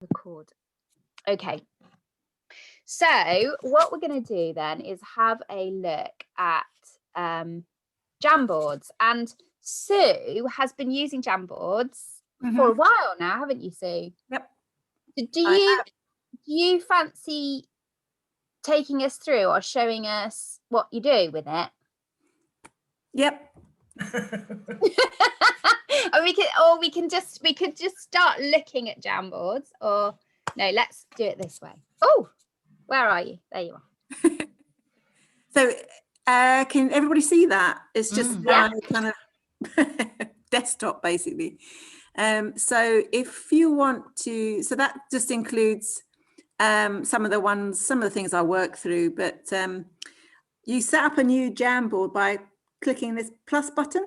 Record. Okay. So what we're going to do then is have a look at Jamboards. And Sue has been using Jamboards for a while now, haven't you, Sue? Yep. Do you fancy taking us through or showing us what you do with it? Yep. or we could just start looking at Jamboards, or no, let's do it this way. Oh, where are you? There you are. So can everybody see that? It's just my kind of desktop basically. So if you want to, so that just includes some of the things I work through, but you set up a new Jamboard by clicking this plus button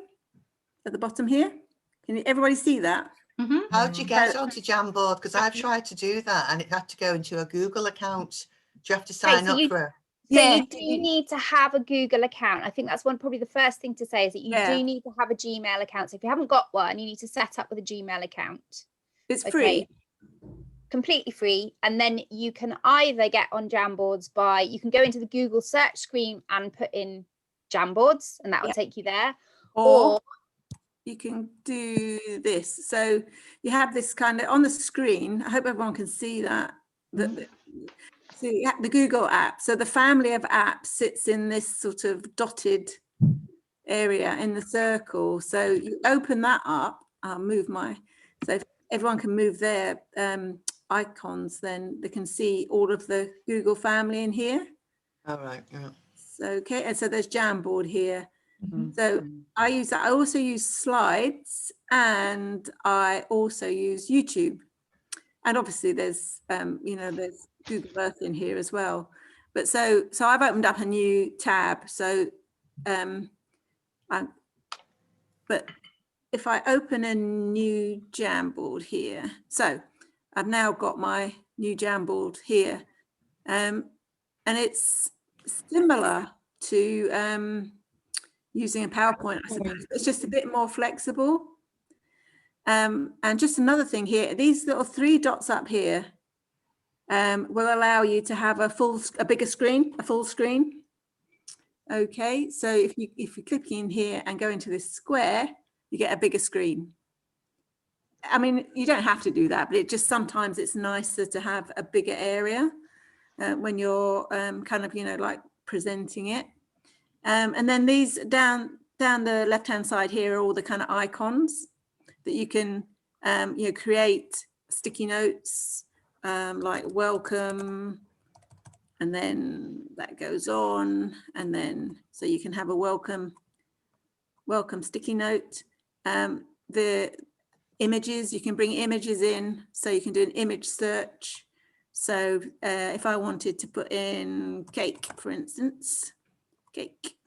at the bottom here. Can everybody see that? How do you get onto Jamboard? Because I've tried to do that and it had to go into a Google account. Do you have to sign up for it? So you do need to have a Google account. I think that's probably the first thing to say is that you do need to have a Gmail account. So if you haven't got one, you need to set up with a Gmail account. It's free. Completely free. And then you can either get on Jamboards by, you can go into the Google search screen and put in Jamboards and that will take you there. Or you can do this. So you have this kind of on the screen. I hope everyone can see that. So you have the Google app. So the family of apps sits in this sort of dotted area in the circle. So you open that up. I'll move so if everyone can move their icons, then they can see all of the Google family in here. All right. Yeah. So, okay. And so there's Jamboard here. So I use that. I also use Slides and I also use YouTube. And obviously there's, there's Google Earth in here as well. But so I've opened up a new tab. So, but if I open a new Jamboard here, so I've now got my new Jamboard here. And it's similar to using a PowerPoint, I suppose. It's just a bit more flexible. And just another thing here, these little 3 dots up here will allow you to have a bigger screen, a full screen. Okay, so if you click in here and go into this square, you get a bigger screen. I mean, you don't have to do that, but sometimes it's nicer to have a bigger area when you're kind of, like presenting it. And then these down the left-hand side here are all the kind of icons that you can create sticky notes like welcome, and then that goes on, and then so you can have a welcome sticky note. The images, you can bring images in, so you can do an image search. So if I wanted to put in cake, for instance, cake,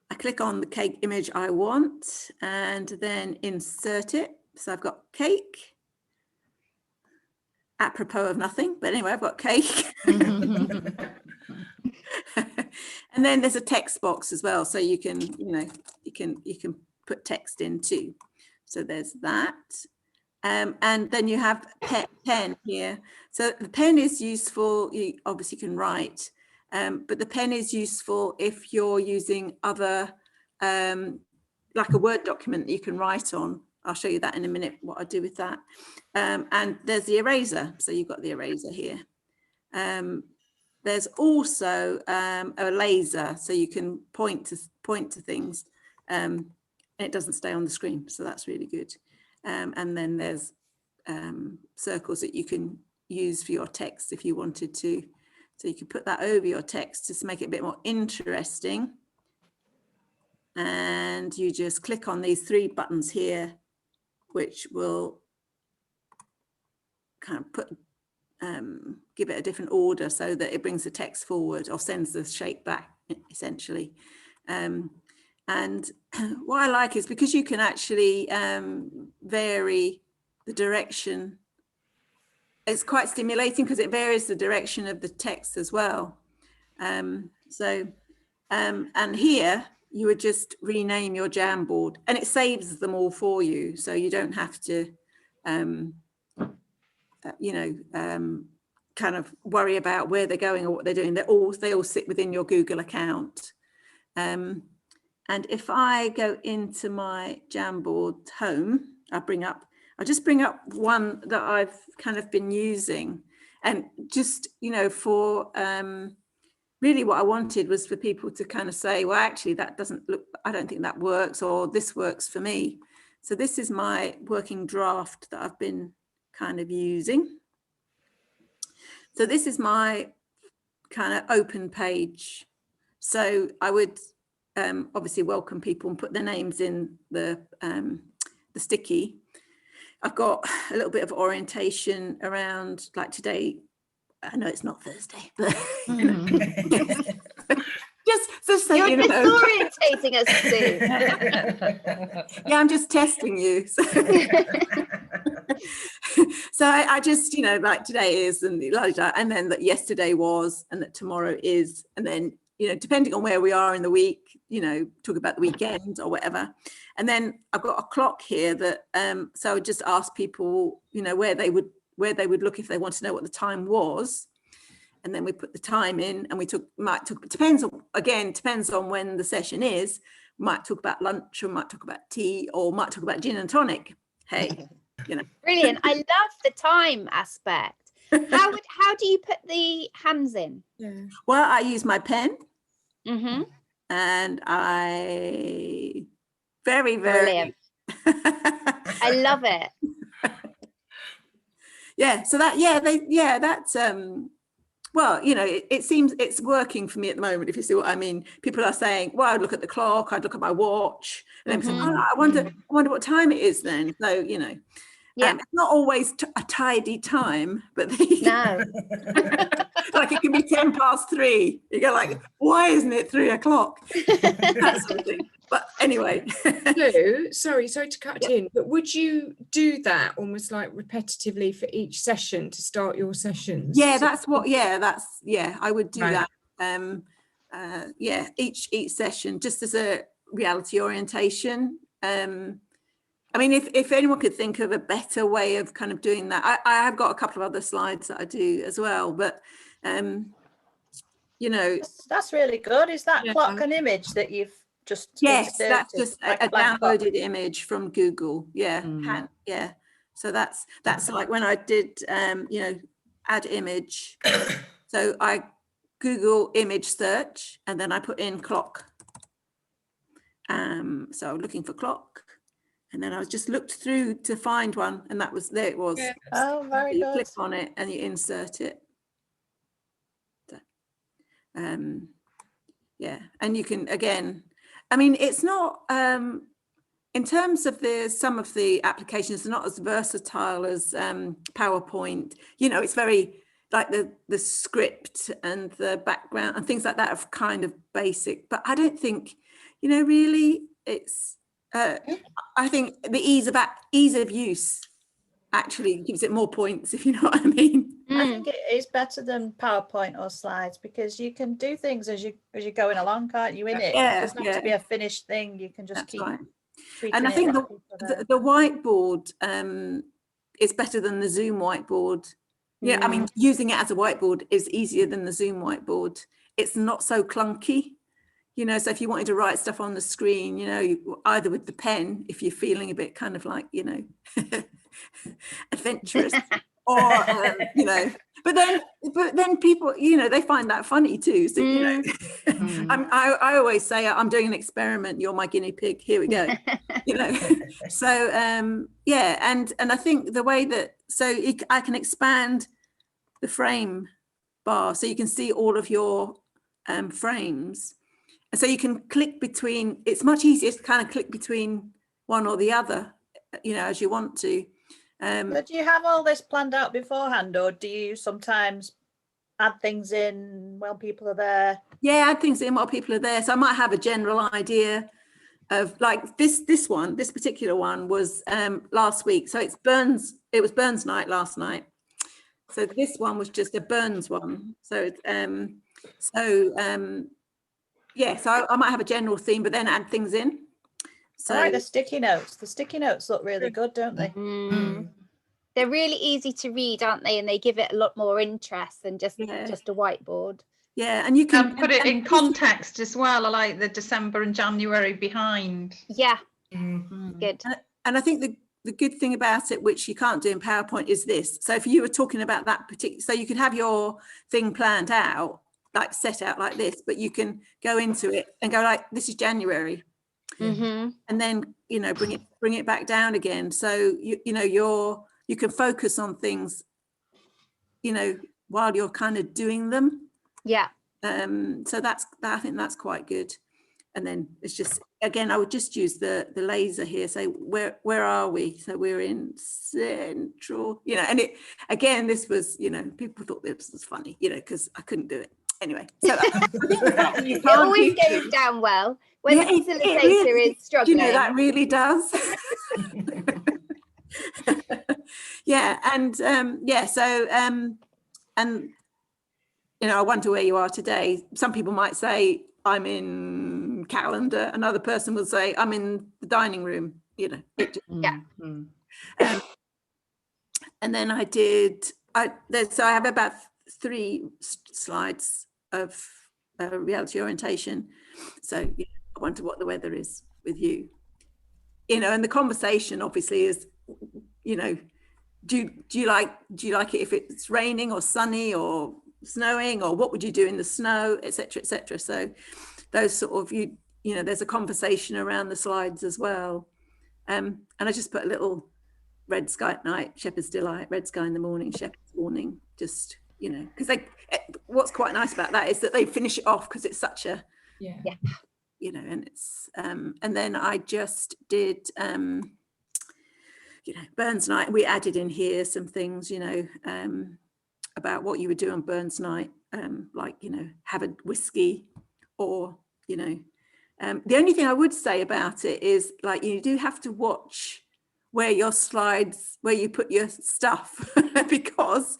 I click on the cake image I want and then insert it. So I've got cake, apropos of nothing, but anyway, I've got cake. And then there's a text box as well, so you can you can put text in too. So there's that. And then you have pen here. So the pen is useful. You obviously can write, but the pen is useful if you're using other, like a Word document that you can write on. I'll show you that in a minute, what I do with that. And there's the eraser. So you've got the eraser here. There's also a laser, so you can point to things, and it doesn't stay on the screen. So that's really good. And then there's circles that you can use for your text if you wanted to. So you can put that over your text just to make it a bit more interesting. And you just click on these 3 buttons here, which will kind of give it a different order so that it brings the text forward or sends the shape back, essentially. And what I like is because you can actually vary the direction. It's quite stimulating because it varies the direction of the text as well. And here you would just rename your Jamboard and it saves them all for you. So you don't have to kind of worry about where they're going or what they're doing. They all sit within your Google account. And if I go into my Jamboard home, I'll just bring up one that I've kind of been using, and just, for really what I wanted was for people to kind of say, well, actually, that doesn't look, I don't think that works, or this works for me. So this is my working draft that I've been kind of using. So this is my kind of open page. So I would obviously welcome people and put their names in the sticky. I've got a little bit of orientation around, like today, I know it's not Thursday, but just so You're you know. disorientating us, Sue. Yeah, I'm just testing you. So I just, like today is, and then that yesterday was, and that tomorrow is, and then, depending on where we are in the week, talk about the weekend or whatever. And then I've got a clock here that, so I would just ask people, where they would look if they want to know what the time was. And then we put the time in, and depends on when the session is. Might talk about lunch, or might talk about tea, or might talk about gin and tonic. Hey, Brilliant. I love the time aspect. How do you put the hands in? Well, I use my pen. Mm-hmm. And I very Brilliant. I love it. Yeah, so that's well, it seems it's working for me at the moment, if you see what I mean. People are saying, well, I'd look at the clock, I'd look at my watch, and then say, I wonder what time it is then. So, it's not always a tidy time, but no. Like it can be 3:10. You go like, why isn't it 3:00? That sort of thing. But anyway. Lou, sorry to cut in, but would you do that almost like repetitively for each session to start your sessions? Yeah, I would do that. Each session, just as a reality orientation. I mean, if anyone could think of a better way of kind of doing that, I have got a couple of other slides that I do as well, but that's really good. Is that clock an image that you've just yes, that's inserted, just like a downloaded clock image from Google. Yeah. So that's like when I did add image. So I Google image search, and then I put in clock. So I'm looking for clock, and then I just looked through to find one, and there it was. Yeah. Oh, very you good. click on it and you insert it. So, and you can, again, I mean, it's not in terms of some of the applications, they're not as versatile as PowerPoint. It's very like the script and the background and things like that are kind of basic, but I don't think really it's I think the ease of use actually gives it more points, if you know what I mean. I think it is better than PowerPoint or slides, because you can do things as you're going along, can't you? It doesn't have to be a finished thing. You can just keep tweaking. And I think the whiteboard is better than the Zoom whiteboard. Yeah, I mean, using it as a whiteboard is easier than the Zoom whiteboard. It's not so clunky. So if you wanted to write stuff on the screen, either with the pen, if you're feeling a bit kind of like, adventurous, or, but then people, they find that funny too. So, I always say, I'm doing an experiment. You're my guinea pig. Here we go. So, and I think the way that, I can expand the frame bar so you can see all of your frames. So you can click between, it's much easier to kind of click between one or the other, as you want to. But do you have all this planned out beforehand, or do you sometimes add things in while people are there? Yeah, add things in while people are there. So I might have a general idea of like this particular one was last week. So it was Burns night last night. So this one was just a Burns one. So so I might have a general theme, but then add things in. So I like the sticky notes. The sticky notes look really good, don't they? They're really easy to read, aren't they? And they give it a lot more interest than just a whiteboard. Yeah, and you can put it in context as well. I like the December and January behind. Yeah, Mm. good. And I think the good thing about it, which you can't do in PowerPoint, is this. So if you were talking about that particular, so you could have your thing planned out, like set out like this, but you can go into it and go like, this is January. Mm-hmm. And then, you know, bring it back down again. So, you know, you can focus on things, you know, while you're kind of doing them. Yeah. So I think that's quite good. And then it's just, again, I would just use the laser here. Say, where are we? So we're in central, you know, and it, again, this was, you know, people thought this was funny, you know, because I couldn't do it. Anyway, so it always goes down well when the facilitator really, is struggling. You know, that really does. Yeah, and so and you know, I wonder where you are today. Some people might say I'm in calendar. Another person will say I'm in the dining room. You know, yeah. And then I have about 3 slides of reality orientation. So you know, I wonder what the weather is with you. You know, and the conversation obviously is, you know, do you like it if it's raining or sunny or snowing, or what would you do in the snow, etc., etc. So those sort of, you know, there's a conversation around the slides as well. And I just put a little red sky at night, shepherd's delight, red sky in the morning, shepherd's warning, just, you know, because what's quite nice about that is that they finish it off because it's such a, yeah, you know, and it's and then I just did you know, Burns night. We added in here some things, you know, about what you would do on Burns night, like, you know, have a whiskey, or, you know, the only thing I would say about it is, like, you do have to watch where your slides, where you put your stuff, because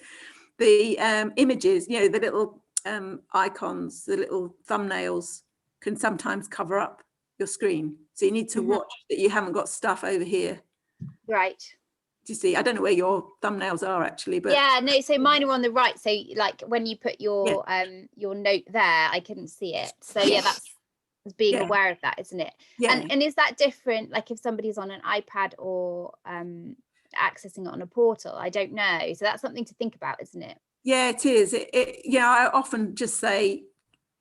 the images, you know, the little icons, the little thumbnails can sometimes cover up your screen. So you need to watch that you haven't got stuff over here. Right. Do you see? I don't know where your thumbnails are actually, but yeah, no, so mine are on the right. So like when you put your note there, I couldn't see it. So yeah, that's being aware of that, isn't it? Yeah. And is that different, like if somebody's on an iPad or accessing it on a portal? I don't know. So that's something to think about, isn't it? Yeah, it is. Yeah, I often just say,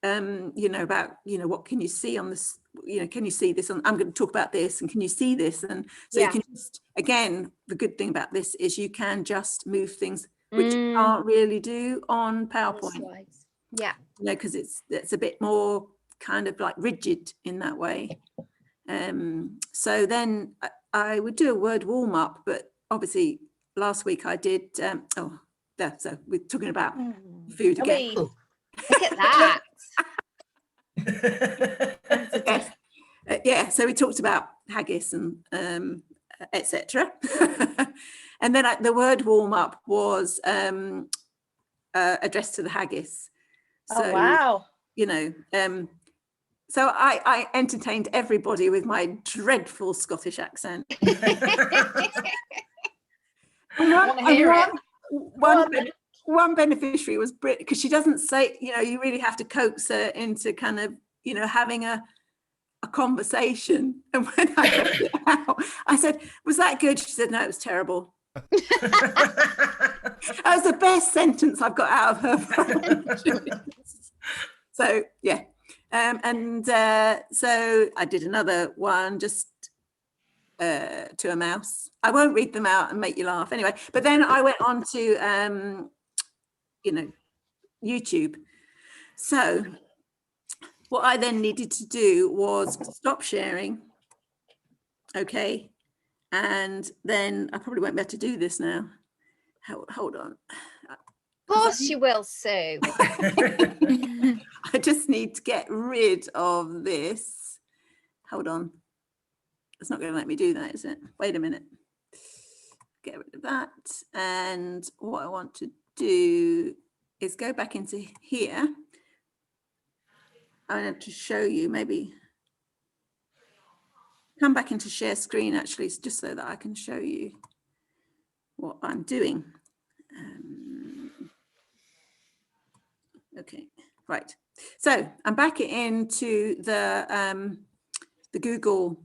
you know, about, you know, what can you see on this, you know, can you see this on, I'm going to talk about this, and can you see this? And so you can just, again, the good thing about this is you can just move things, which you can't really do on PowerPoint. Yeah. You know, because it's a bit more kind of like rigid in that way. So then I would do a word warm up, but obviously last week I did, so we're talking about food again. Look at that. Yeah, so we talked about haggis and etc. And then the word warm up was addressed to the haggis. So, oh wow. You know, so I entertained everybody with my dreadful Scottish accent. One beneficiary was Brit, because she doesn't say, you know, you really have to coax her into kind of, you know, having a conversation. And when I got it out, I said, was that good? She said, no, it was terrible. That was the best sentence I've got out of her. So yeah. So I did another one, just to a mouse. I won't read them out and make you laugh anyway, but then I went on to you know, YouTube. So what I then needed to do was stop sharing. Okay. And then I probably won't be able to do this now. Hold on. Of course you will, Sue. I just need to get rid of this. Hold on. It's not going to let me do that, is it? Wait a minute. Get rid of that. And what I want to do is go back into here. I want to show you, maybe come back into share screen actually, just so that I can show you. what I'm doing. Okay, right. So I'm back into the Google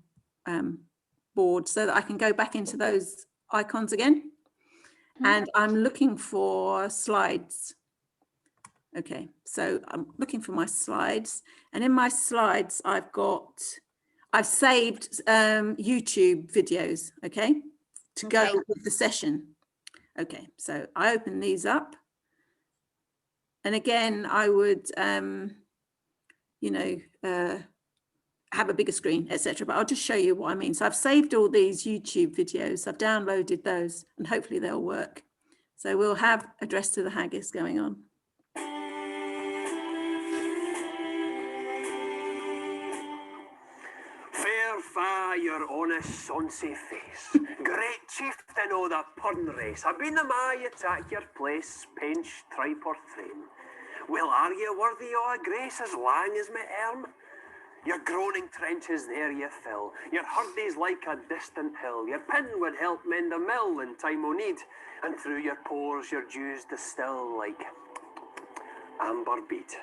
board so that I can go back into those icons again. And I'm looking for slides. Okay, so I'm looking for my slides, and in my slides I've saved YouTube videos, okay, to go with the session. Okay, so I open these up, and again I would you know, have a bigger screen, etc. But I'll just show you what I mean. So I've saved all these YouTube videos, I've downloaded those, and hopefully they'll work. So we'll have Address to the Haggis going on. Fair fa your honest sonsy face, great chieftain o' the purn race, I've been the ma you take your place, pinch, tripe or train. Well, are you worthy o' a grace as lang as my arm? Your groaning trenches there you fill, your hurdies like a distant hill, your pin would help mend a mill in time o' need, and through your pores your dews distill like amber bead.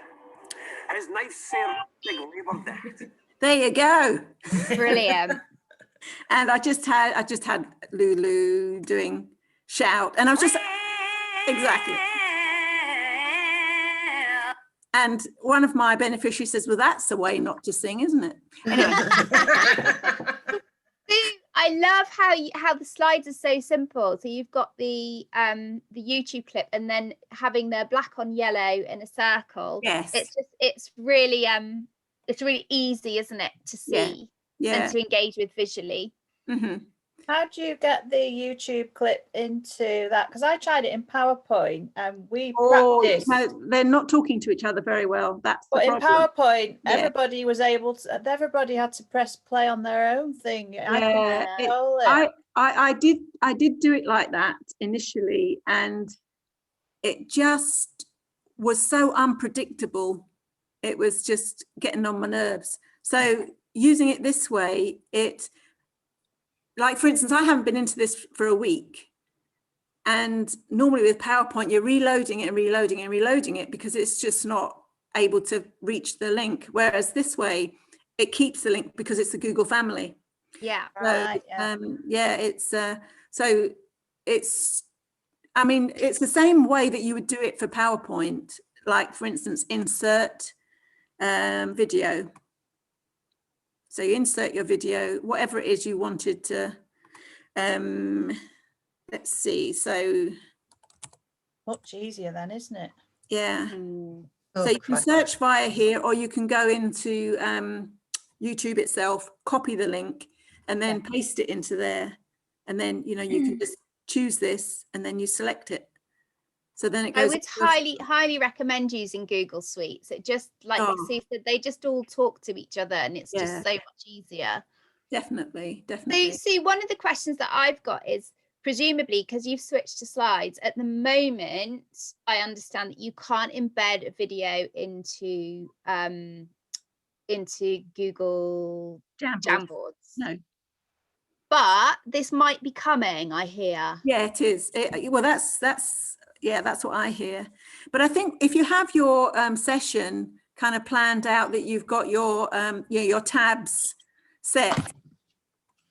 His knife's sair big labour dicht. There you go. Brilliant. And I just had Lulu doing shout, and I was just exactly. And one of my beneficiaries says, "Well, that's the way not to sing, isn't it?" Anyway. I love how the slides are so simple. So you've got the YouTube clip, and then having the black on yellow in a circle. Yes. It's really easy, isn't it, to see and to engage with visually. Mm-hmm. How do you get the YouTube clip into that? Because I tried it in PowerPoint and we practiced. No, they're not talking to each other very well. That's the But in problem. PowerPoint, everybody was able to. Everybody had to press play on their own thing. Yeah, I did do it like that initially, and it just was so unpredictable. It was just getting on my nerves. So using it this way, like, for instance, I haven't been into this for a week. And normally with PowerPoint, you're reloading it and reloading it and reloading it because it's just not able to reach the link. Whereas this way, it keeps the link because it's a Google family. Yeah. Right. So it's, I mean, it's the same way that you would do it for PowerPoint. Like, for instance, insert video. So you insert your video, whatever it is you wanted to, let's see, so. Much easier then, isn't it? Yeah. So you can search via here, or you can go into YouTube itself, copy the link, and then paste it into there. And then, you know, you can just choose this and then you select it. So then it goes. I would highly recommend using Google Suites. It just, like Sue said, they just all talk to each other, and it's just so much easier. Definitely. So, Sue, one of the questions that I've got is, presumably, because you've switched to slides at the moment, I understand that you can't embed a video into Google Jamboards. No. But this might be coming, I hear. Yeah, it is. Well, that's what I hear. But I think if you have your session kind of planned out, that you've got your tabs set.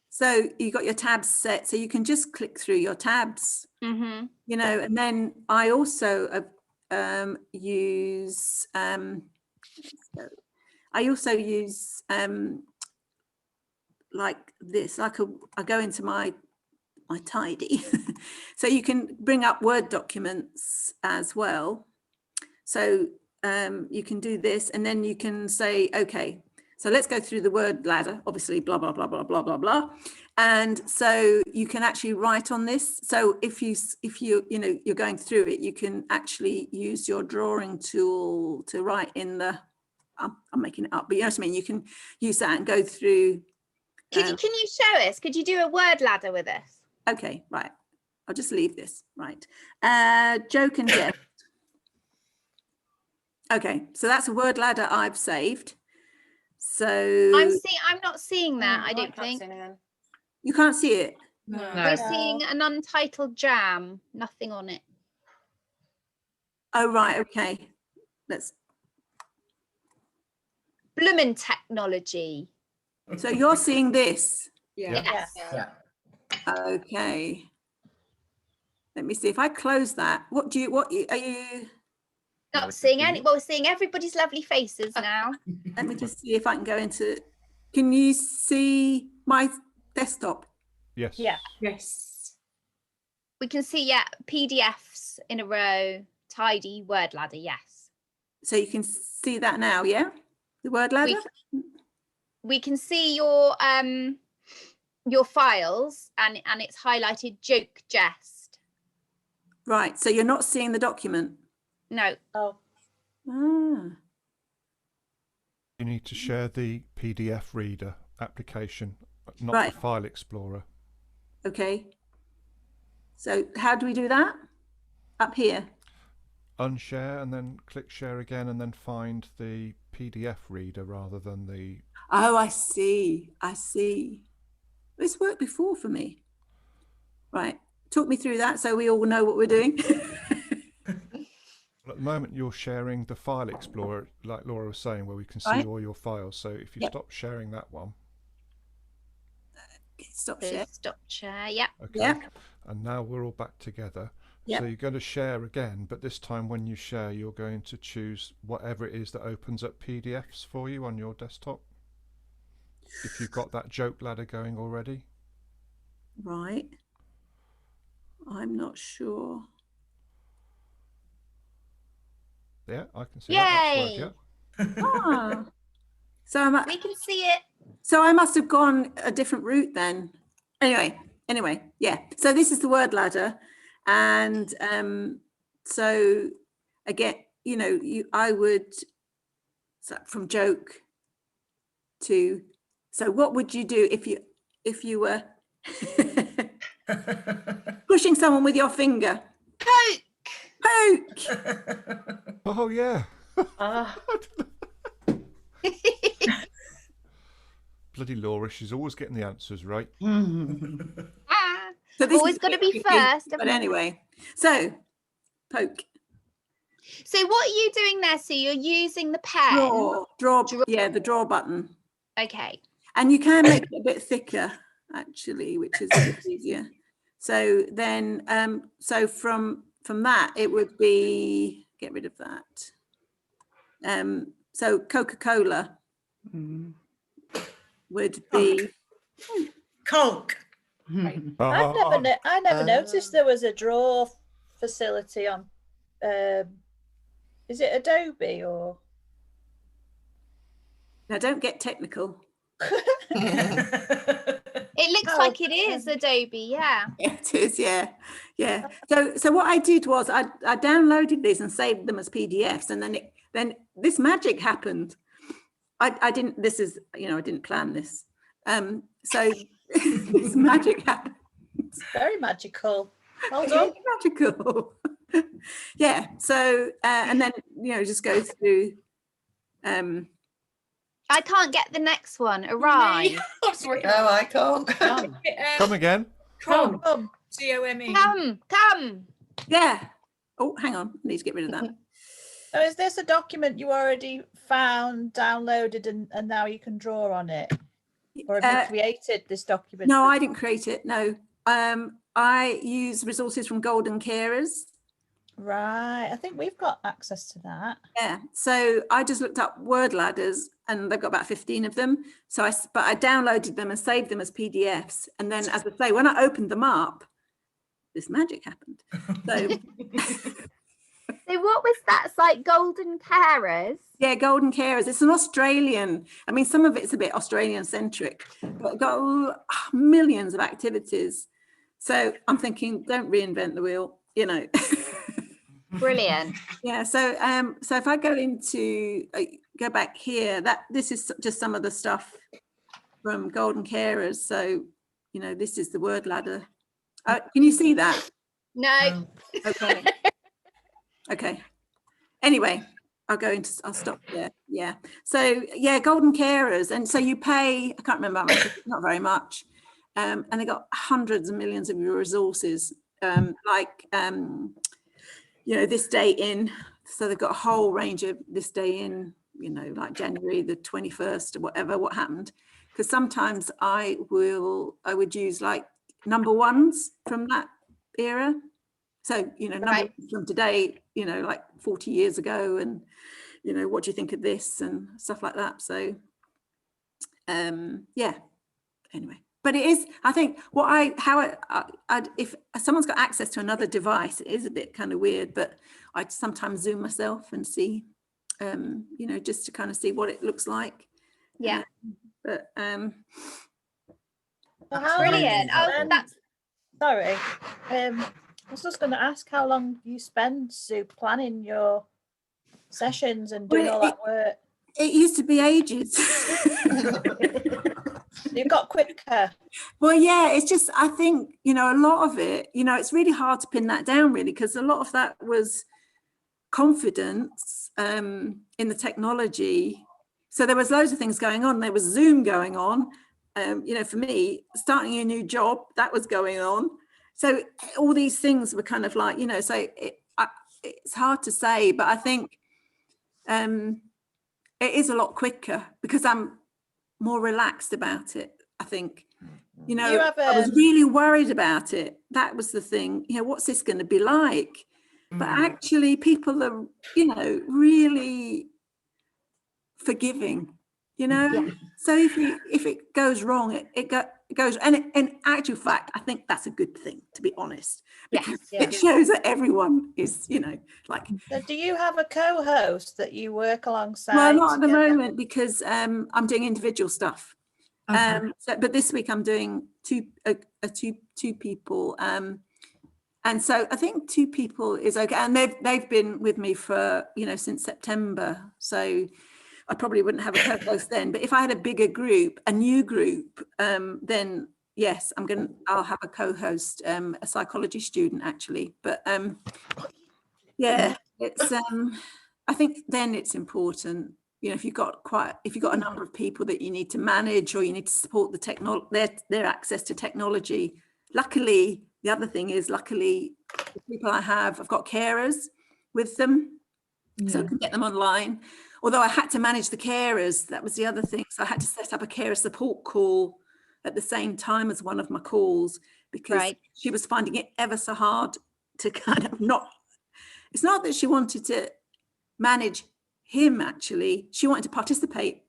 So you got your tabs set, so you can just click through your tabs, you know. And then I also use like this. I go into my tidy, so you can bring up Word documents as well. So you can do this, and then you can say, okay, so let's go through the word ladder, obviously, blah, blah, blah, blah, blah, blah, blah. And so you can actually write on this. So if you're going through it, you can actually use your drawing tool to write in the, I'm making it up, but you know what I mean? You can use that and go through. Can you show us? Could you do a word ladder with us? Okay, right. I'll just leave this, right. Joke and jest. Okay, so that's a word ladder I've saved. So I'm not seeing that. I don't think. You can't see it. No. We're seeing an untitled jam, nothing on it. Oh, right. Okay. Let's. Bloomin' technology. So you're seeing this. Yeah. Yes. Yeah. Okay. Let me see if I close that. What are you? Not seeing any. Well, we're seeing everybody's lovely faces now. Let me just see if I can go into. Can you see my desktop? Yes. Yeah. Yes. We can see, PDFs in a row, tidy word ladder. Yes. So you can see that now, yeah? The word ladder? We can see your files and it's highlighted joke jest. Right. So you're not seeing the document? No. Oh. Ah. You need to share the PDF reader application, not Right. the file explorer. Okay. So how do we do that? Up here? Unshare and then click share again and then find the PDF reader rather than the... Oh, I see. I see. This worked before for me. Right. Talk me through that so we all know what we're doing. At the moment you're sharing the file explorer, like Laura was saying, where we can see Right. all your files. So if you Yep. stop sharing that one. Stop share. Stop share. Yep. Okay. Yep. And now we're all back together. Yep. So you're going to share again, but this time when you share, you're going to choose whatever it is that opens up PDFs for you on your desktop. If you've got that joke ladder going already. Right. I'm not sure. Yeah, I can see that. Yay! That's worked, yeah. Ah. We can see it. So I must have gone a different route then. Anyway, yeah. So this is the word ladder. And so again, I would, so from joke to, so what would you do if you were pushing someone with your finger? Poke. Oh, yeah. Bloody Laura, she's always getting the answers right. So this Always is got to be tricky, first. But anyway, so poke. So what are you doing there? So you're using the pen. Draw. Yeah, the draw button. Okay. And you can make it a bit thicker, actually, which is a bit easier. So then, so from that, it would be, get rid of that. So Coca-Cola would be Coke. I never noticed there was a draw facility on. Is it Adobe or? Now, don't get technical. It looks like it is Adobe, yeah. It is, yeah. So what I did was I downloaded these and saved them as PDFs, and then this magic happened. I didn't. This is, I didn't plan this. So this magic happened. It's very magical. Well done. Magical. Yeah. So and then just go through. I can't get the next one. Arrive. No, I can't. Come again. Come. C-O-M-E. Come. Yeah. Oh, hang on. I need to get rid of that. So is this a document you already found, downloaded, and now you can draw on it? Or have you created this document? No, I didn't create it. No. I use resources from Golden Carers. Right. I think we've got access to that. Yeah. So I just looked up word ladders, and they've got about 15 of them. But I downloaded them and saved them as PDFs. And then, as I say, when I opened them up, this magic happened. So, So what was that? It's like Golden Carers. yeah, Golden Carers. It's an Australian. I mean, some of it's a bit Australian centric, but got millions of activities. So I'm thinking, don't reinvent the wheel, Brilliant. Yeah. So if I go back here, this is just some of the stuff from Golden Carers. So, this is the word ladder. Can you see that? No. Okay. Anyway, I'll stop there. Yeah. So yeah, Golden Carers. And so you pay, I can't remember how much, not very much. and they got hundreds of millions of resources, like this day in. So they've got a whole range of this day in, like January the 21st or whatever, what happened. Because sometimes I would use like number ones from that era. So, number ones from today, like 40 years ago, and, what do you think of this and stuff like that. So, yeah, anyway. But it is, I think, if someone's got access to another device, it is a bit kind of weird, but I sometimes Zoom myself and see, just to kind of see what it looks like. Yeah. But brilliant. Sorry. I was just going to ask how long you spend, Sue, planning your sessions and doing all that work. It used to be ages. You've got quicker. Well, yeah, it's just, I think, a lot of it, it's really hard to pin that down, really, because a lot of that was confidence in the technology. So there was loads of things going on. There was Zoom going on. For me, starting a new job, that was going on. So all these things were kind of like, so it's hard to say, but I think it is a lot quicker because I'm more relaxed about it, I think. I was really worried about it. That was the thing. What's this going to be like? But actually, people are, really forgiving. So if it goes wrong, it goes. And in actual fact, I think that's a good thing, to be honest, because it shows that everyone is, like. So do you have a co-host that you work alongside? Well, not at the moment, because I'm doing individual stuff. Okay. But this week I'm doing two people. And so I think 2 people is okay. And they've been with me for, since September. So I probably wouldn't have a co-host then. But if I had a bigger group, a new group, then yes, I'll have a co-host, a psychology student actually. But it's I think then it's important, if you've got a number of people that you need to manage, or you need to support their access to technology. Luckily, the other thing is, the people I've got carers with them, so I can get them online. Although I had to manage the carers, that was the other thing. So I had to set up a carer support call at the same time as one of my calls, because she was finding it ever so hard to kind of it's not that she wanted to manage him, actually. She wanted to participate.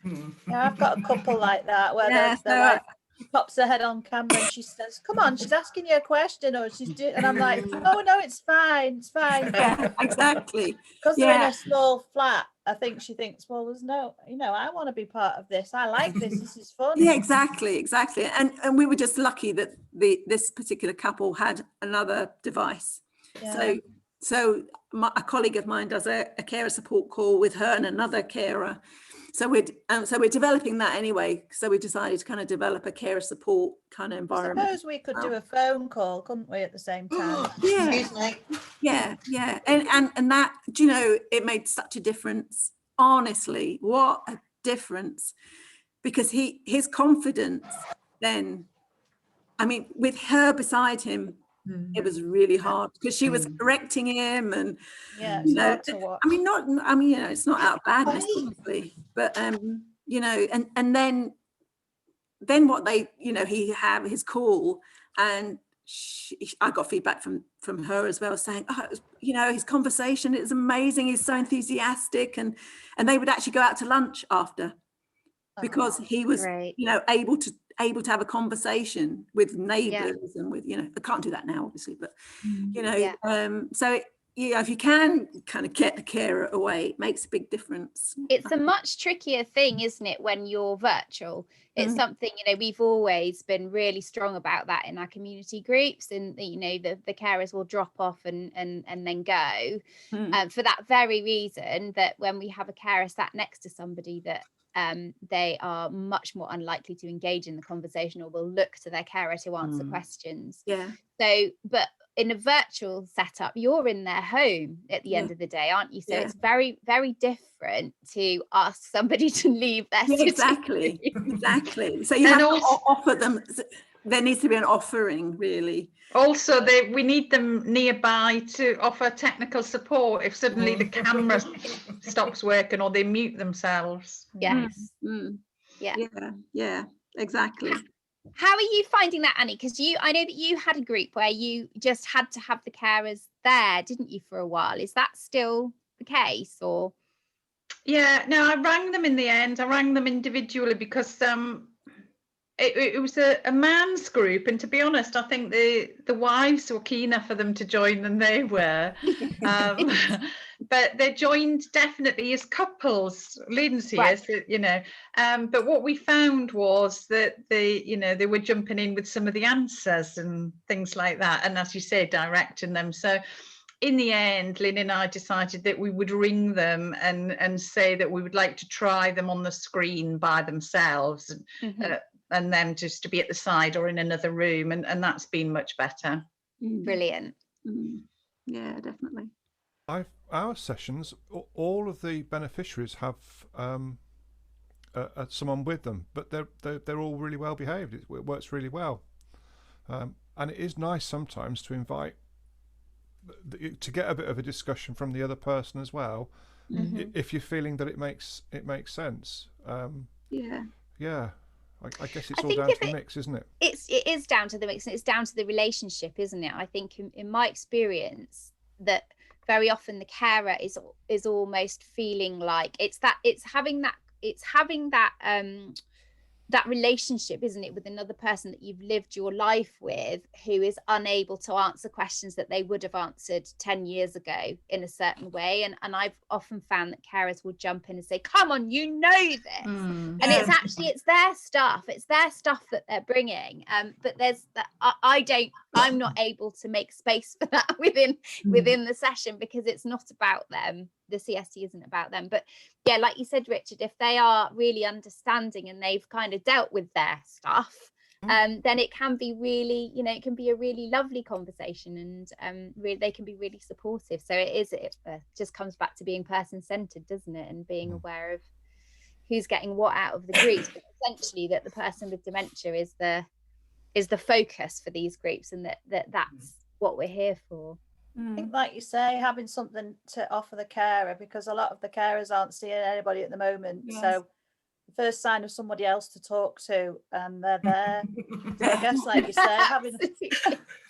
Yeah, I've got a couple like that where she pops her head on camera and she says, come on, she's asking you a question, or she's doing, and I'm like, oh no, it's fine. Yeah, exactly. Because they're in a small flat, I think she thinks, well, there's no, I want to be part of this. I like this is fun. Yeah, exactly. And we were just lucky that this particular couple had another device. Yeah. So a colleague of mine does a carer support call with her and another carer. So we're developing that anyway. So we decided to kind of develop a carer support kind of environment. I suppose we could do a phone call, couldn't we, at the same time? Yeah. And that, it made such a difference. Honestly, what a difference. Because his confidence then, with her beside him, it was really hard, because she was correcting him, and it's not out of badness, obviously, but and then what he had his call, and I got feedback from her as well, saying, his conversation, it was amazing, he's so enthusiastic, and they would actually go out to lunch after, because he was able to have a conversation with neighbours and with, I can't do that now, obviously, but so if you can kind of get the carer away, it makes a big difference. It's a much trickier thing, isn't it, when you're virtual? It's something, we've always been really strong about that in our community groups, and the carers will drop off and then go, for that very reason, that when we have a carer sat next to somebody that they are much more unlikely to engage in the conversation, or will look to their carer to answer questions. So, but in a virtual setup, you're in their home at the end of the day, aren't you? So it's very, very different to ask somebody to leave their exactly. So you have to offer them. there needs to be an offering, really. Also, we need them nearby to offer technical support if suddenly the camera stops working or they mute themselves. Yes. Yeah, exactly. How are you finding that, Annie? Because I know that you had a group where you just had to have the carers there, didn't you, for a while? Is that still the case, or? Yeah, no, I rang them in the end. I rang them individually because it was a man's group, and to be honest, I think the wives were keener for them to join than they were. But they joined definitely as couples, Lindsay, Right. but what we found was that they were jumping in with some of the answers and things like that, and as you say, directing them. So in the end, Lynn and I decided that we would ring them and say that we would like to try them on the screen by themselves, and them just to be at the side or in another room, and that's been much better. Brilliant. Yeah, definitely. Our sessions, all of the beneficiaries have someone with them, but they're all really well behaved. It works really well, and it is nice sometimes to invite to get a bit of a discussion from the other person as well, if you're feeling that it makes sense. Yeah. I guess it's all down to the mix, isn't it? It is down to the mix, and it's down to the relationship, isn't it? I think in my experience that very often the carer is almost feeling like it's having that relationship, isn't it, with another person that you've lived your life with, who is unable to answer questions that they would have answered 10 years ago in a certain way. And I've often found that carers will jump in and say, come on, you know this. And it's their stuff that they're bringing, but there's that I'm not able to make space for that within the session, because it's not about them. The CST isn't about them. But yeah, like you said, Richard, if they are really understanding and they've kind of dealt with their stuff, then it can be really, it can be a really lovely conversation, and they can be really supportive. So it just comes back to being person-centered, doesn't it? And being aware of who's getting what out of the groups, but essentially that the person with dementia is the focus for these groups, and that's what we're here for. I think, like you say, having something to offer the carer, because a lot of the carers aren't seeing anybody at the moment. So the first sign of somebody else to talk to, and they're there. So I guess, like you say,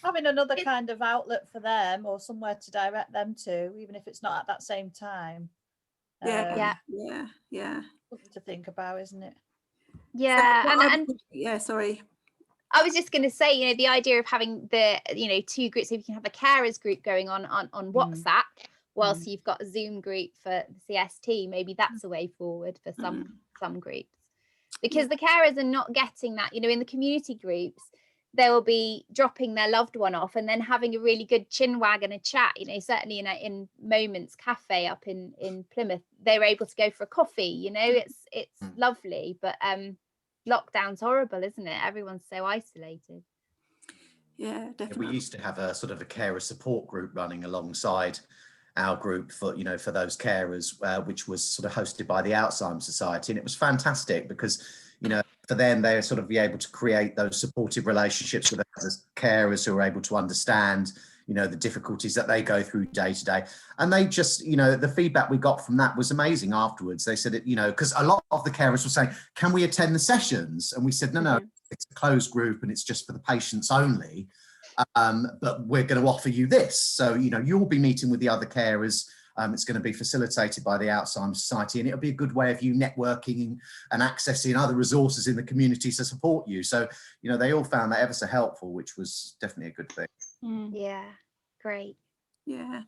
having another kind of outlet for them, or somewhere to direct them to, even if it's not at that same time. Yeah. Something to think about, isn't it? Yeah. Sorry. I was just going to say, the idea of having the, two groups, if you can have a carers group going on WhatsApp, whilst you've got a Zoom group for the CST, maybe that's a way forward for some groups. Because the carers are not getting that, in the community groups, they will be dropping their loved one off and then having a really good chin wag and a chat. Certainly in Moments Cafe up in Plymouth, they were able to go for a coffee. It's lovely, but lockdown's horrible, isn't it? Everyone's so isolated. Yeah, definitely. We used to have a sort of a carer support group running alongside our group for for those carers, which was sort of hosted by the Alzheimer's Society, and it was fantastic because for them they sort of be able to create those supportive relationships with other carers who are able to understand the difficulties that they go through day to day. And they just, the feedback we got from that was amazing afterwards. They said, because a lot of the carers were saying, can we attend the sessions? And we said, no, it's a closed group and it's just for the patients only. But we're going to offer you this. So, you'll be meeting with the other carers. It's going to be facilitated by the Alzheimer's Society, and it'll be a good way of you networking and accessing other resources in the community to support you. So, they all found that ever so helpful, which was definitely a good thing. Yeah, great. Yeah.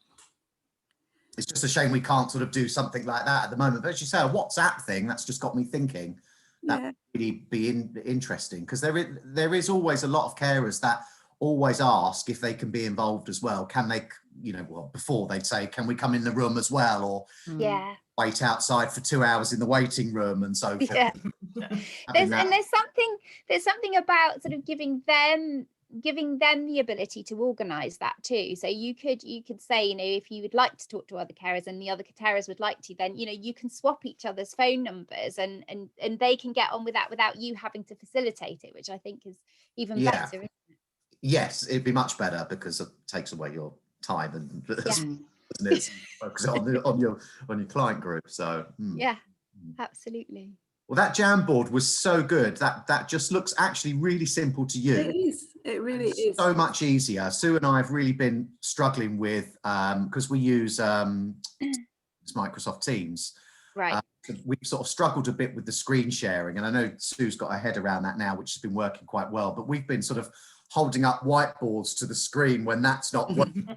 It's just a shame we can't sort of do something like that at the moment. But as you say, a WhatsApp thing, that's just got me thinking that would really be interesting, because there is always a lot of carers that always ask if they can be involved as well. Can they, before they'd say, can we come in the room as well? Or wait outside for 2 hours in the waiting room and so forth. There's something about sort of giving them giving them the ability to organize that too. So you could say, if you would like to talk to other carers and the other carers would like to, then you can swap each other's phone numbers and they can get on with that without you having to facilitate it, which I think is even better, isn't it? Yes, it'd be much better because it takes away your time and focus on your client group. So yeah, absolutely. Well, that Jamboard was so good. That just looks actually really simple to use. It is. It really is. So much easier. Sue and I have really been struggling with, because we use Microsoft Teams. Right. We've sort of struggled a bit with the screen sharing. And I know Sue's got her head around that now, which has been working quite well. But we've been sort of holding up whiteboards to the screen when that's not working,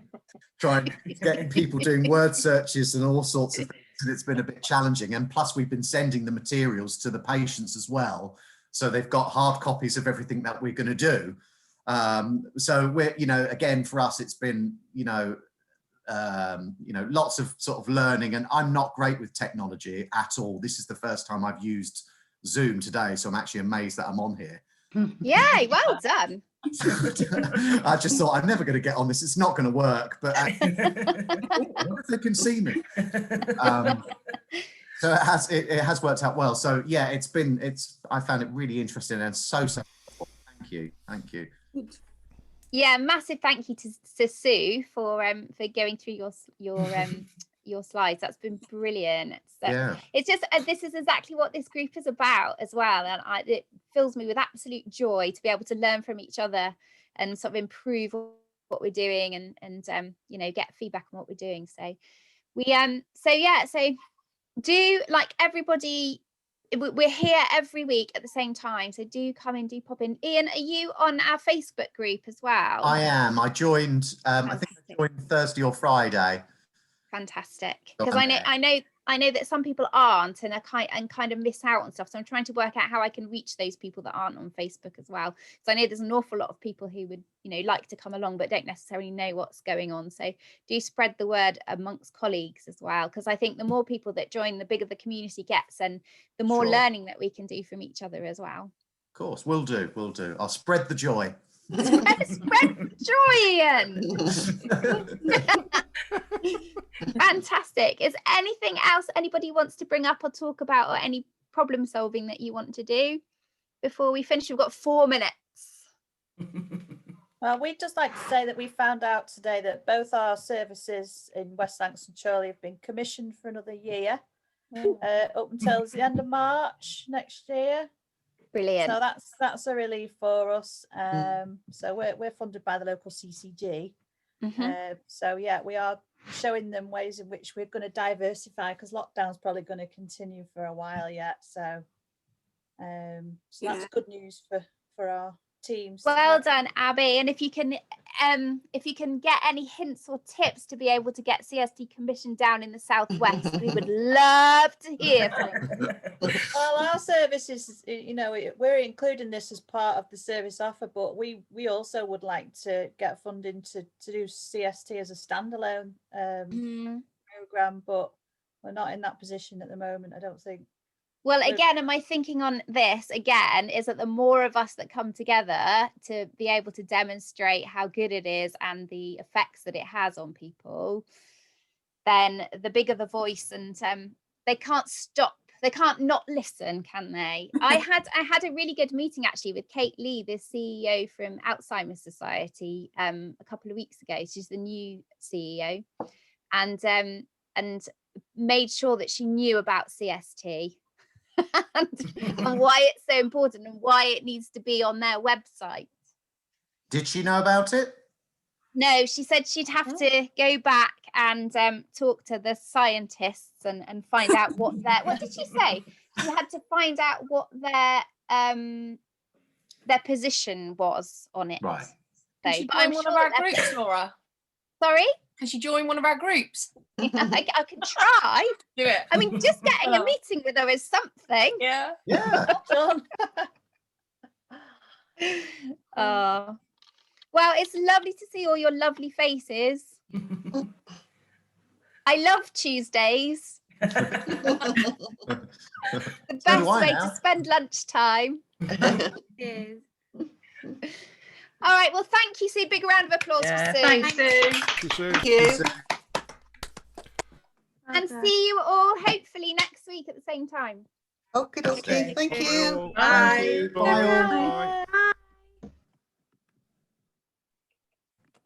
trying getting people doing word searches and all sorts of things. And it's been a bit challenging, and plus we've been sending the materials to the patients as well, so they've got hard copies of everything that we're going to do. So we're, again, for us it's been lots of sort of learning, and I'm not great with technology at all. This is the first time I've used Zoom today, so I'm actually amazed that I'm on here. Yay, well done. I just thought, I'm never going to get on this, it's not going to work, but what if they can see me? So it has worked out well. So yeah, I found it really interesting and so helpful. Thank you. Yeah, massive thank you to Sue for going through your slides. That's been brilliant. So it's just this is exactly what this group is about as well, and it fills me with absolute joy to be able to learn from each other and sort of improve what we're doing and get feedback on what we're doing. So we so do, like, everybody, we're here every week at the same time, so do come in, do pop in. Ian, are you on our Facebook group as well? I am. I joined I think I joined Thursday or Friday. Fantastic, because I know that some people aren't and kind of miss out on stuff, so I'm trying to work out how I can reach those people that aren't on Facebook as well. So I know there's an awful lot of people who would like to come along but don't necessarily know what's going on, so do spread the word amongst colleagues as well, because I think the more people that join, the bigger the community gets and the more learning that we can do from each other as well. Of course, we'll do. I'll spread the joy. Spread joy, Ian. Fantastic. Is anything else anybody wants to bring up or talk about, or any problem solving that you want to do before we finish? We've got 4 minutes. Well, we'd just like to say that we found out today that both our services in West Lancs and Chorley have been commissioned for another year, up until the end of March next year. Brilliant. So that's a relief for us. So we're funded by the local CCG. So yeah, we are showing them ways in which we're going to diversify, because lockdown's probably going to continue for a while yet. So that's good news for our teams. Well done, Abby. And if you can get any hints or tips to be able to get CST commissioned down in the southwest, we would love to hear from you. Well, our service is, we're including this as part of the service offer, but we also would like to get funding to do CST as a standalone program, but we're not in that position at the moment, I don't think. Well, again, and my thinking on this again is that the more of us that come together to be able to demonstrate how good it is and the effects that it has on people, then the bigger the voice, and they can't not listen, can they? I had a really good meeting actually with Kate Lee, the CEO from Alzheimer's Society, a couple of weeks ago. She's the new CEO, and made sure that she knew about CST. and why it's so important and why it needs to be on their website. Did she know about it? No, she said she'd have to go back and talk to the scientists and find out what did she say? She had to find out what their position was on it. Right. So, Can she join one of our groups, Laura? Sorry? Can she join one of our groups? I can try. Do it. I mean, just getting a meeting with her is something. Yeah. Yeah. Well, it's lovely to see all your lovely faces. I love Tuesdays. The best way to spend lunchtime. It is. All right, well, thank you, Sue. Big round of applause for Sue. Thanks, Sue. Thank you. And see you all hopefully next week at the same time. Okay, thank you. Bye all. Bye. Thank you. Bye all. Bye. Bye.